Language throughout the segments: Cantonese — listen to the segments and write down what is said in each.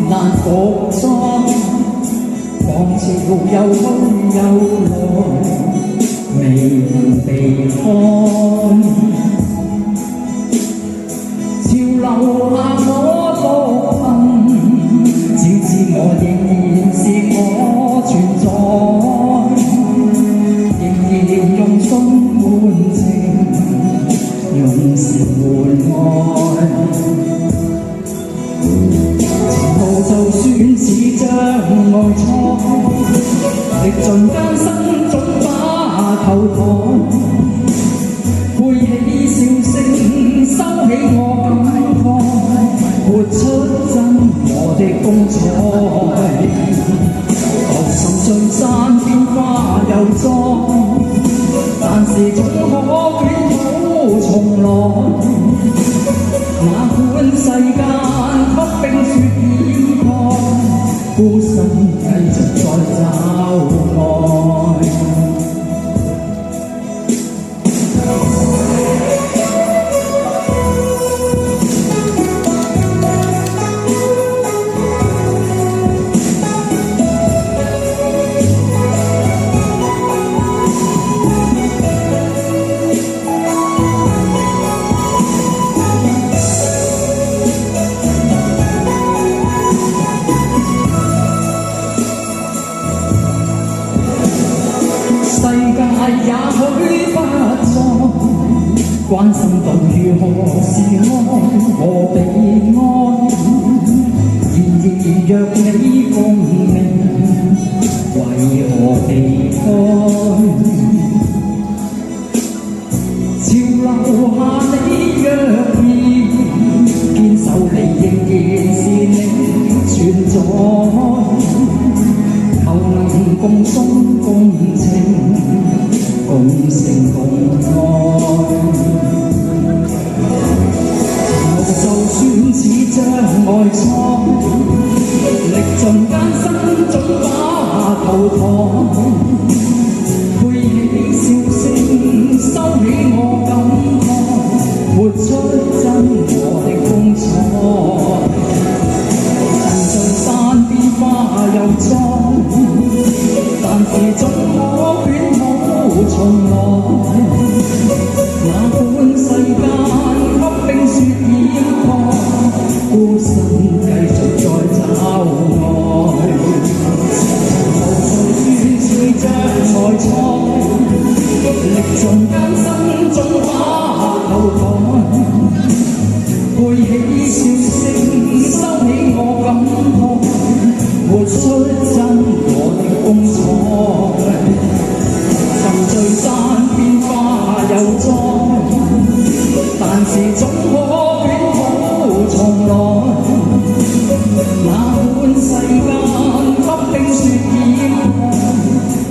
難服裝，狂潮又去又來，未能避開。潮流下我獨行，只知我仍然是我存在，仍然用心換情，用時換愛。前路就算似障礙賽，歷盡艱辛總把頭抬，背起笑聲，收起我感慨，活出真我的風采。浮沉聚散變化又再，但是總可捲土重來。哪管世間給冰雪掩蓋，孤身繼續在找愛。世界也許不再關心到如何是愛和被愛，然而若你共鳴，為何避開？潮流下你若然堅守你，仍然是你存在，求能共衷共情，共勝共愛。前路就算似障礙賽，歷盡艱辛總把頭抬，背起笑聲，收起我感慨，活出真我的風采。人聚散變化又再，但是總可捲土重來。哪管世間給冰雪掩蓋，孤身繼續在找愛。就算是障礙賽，歷盡艱辛總把頭抬，背起笑聲，收起我感慨，活出真我的風采。沉聚散變化又再，但是總可捲土重來。哪管世間給冰雪掩蓋，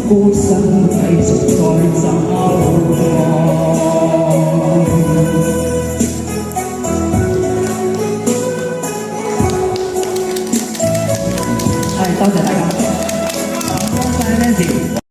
孤身繼續在找愛。多謝大家，多謝 Nancy。